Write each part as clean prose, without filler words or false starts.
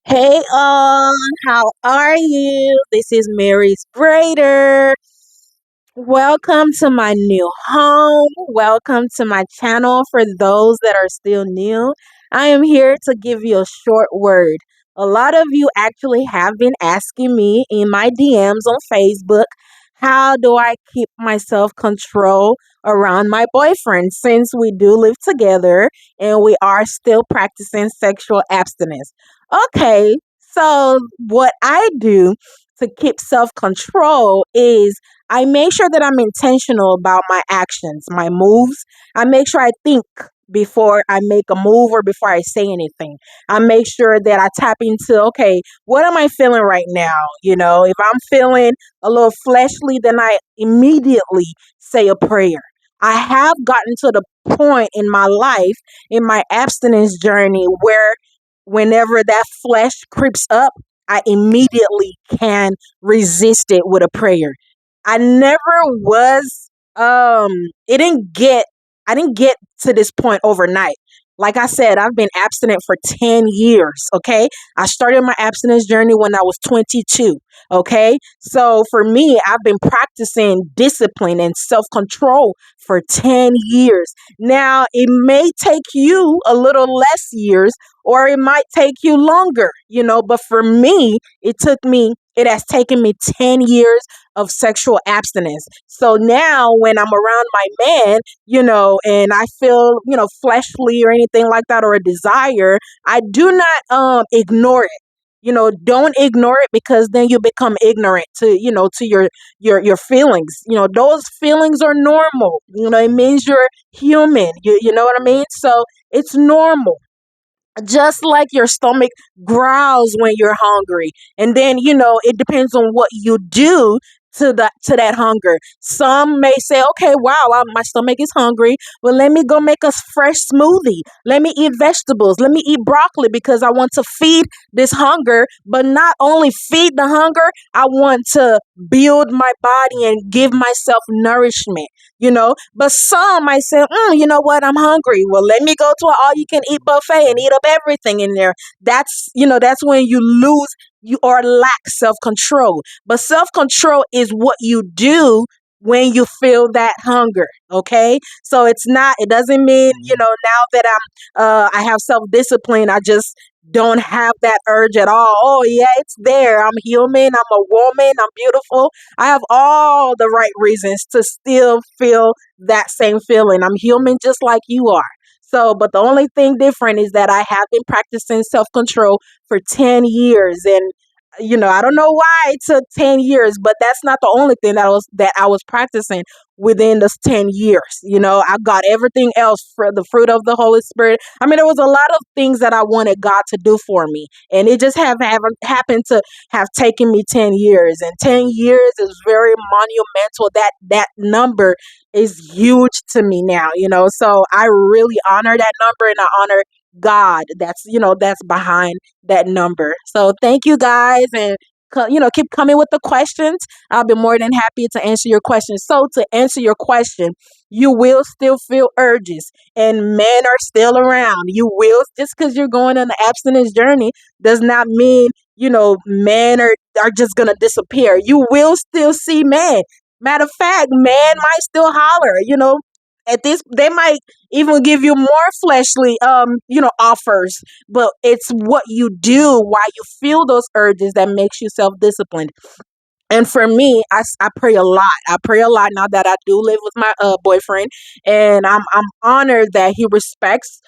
Hey all, how are you? This is Mary's Braider. Welcome to my new home. Welcome to my channel for those that are still new. I am here to give you a short word. A lot of you actually have been asking me in my DMs on Facebook, how do I keep my self control around my boyfriend since we do live together and we are still practicing sexual abstinence? Okay, so what I do to keep self control is I make sure that I'm intentional about my actions, my moves. I make sure I think before I make a move or before I say anything. I make sure that I tap into, okay, what am I feeling right now? If I'm feeling a little fleshly, then I immediately say a prayer. I have gotten to the point in my life, in my abstinence journey, where whenever that flesh creeps up, I immediately can resist it with a prayer. I never was it didn't get I didn't get to this point overnight. Like I said, I've been abstinent for 10 years, okay? I started my abstinence journey when I was 22, okay? So for me, I've been practicing discipline and self-control for 10 years. Now, it may take you a little less years or it might take you longer, but for me, it has taken me 10 years of sexual abstinence. So now when I'm around my man, and I feel, fleshly or anything like that or a desire, I do not ignore it. Don't ignore it because then you become ignorant to your feelings. Those feelings are normal. It means you're human. You know what I mean? So it's normal, just like your stomach growls when you're hungry, and then it depends on what you do to that hunger. Some may say, okay, wow, my stomach is hungry, well, let me go make a fresh smoothie, let me eat vegetables, let me eat broccoli because I want to feed this hunger, but not only feed the hunger, I want to build my body and give myself nourishment. But some might say, you know what, I'm hungry, well, let me go to an all you can eat buffet and eat up everything in there. That's when you lose, you or lack self-control. But self-control is what you do when you feel that hunger. Okay, so it doesn't mean, now that I have self-discipline, I just don't have that urge at all. Oh yeah, it's there. I'm human, I'm a woman, I'm beautiful. I have all the right reasons to still feel that same feeling. I'm human just like you are. So, but the only thing different is that I have been practicing self control for 10 years. And, I don't know why it took 10 years, but that's not the only thing that I was practicing within this 10 years. I got everything else for the fruit of the Holy Spirit. I mean, there was a lot of things that I wanted God to do for me. And it just haven't happened to have taken me 10 years. And 10 years is very monumental. That number is huge to me now. So I really honor that number, and I honor God that's behind that number. So thank you guys, and keep coming with the questions. I'll be more than happy to answer your questions. So to answer your question, you will still feel urges, and men are still around. You will, just because you're going on the abstinence journey does not mean men are just gonna disappear. You will still see men. Matter of fact, man might still holler. At this, they might even give you more fleshly, offers. But it's what you do while you feel those urges that makes you self disciplined. And for me, I pray a lot. I pray a lot now that I do live with my boyfriend, and I'm honored that he respects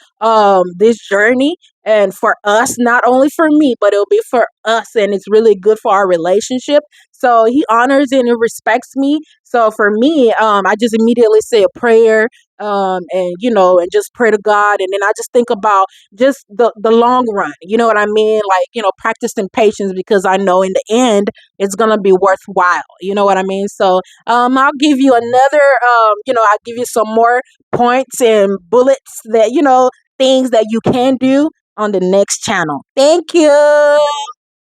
this journey, and for us, not only for me, but it'll be for us, and it's really good for our relationship. So he honors and he respects me. So for me, I just immediately say a prayer, and just pray to God, and then I just think about just the long run. You know what I mean? Like, practicing patience, because I know in the end it's gonna be worthwhile. You know what I mean? So I'll give you another I'll give you some more points and bullets that things that you can do on the next channel. Thank you.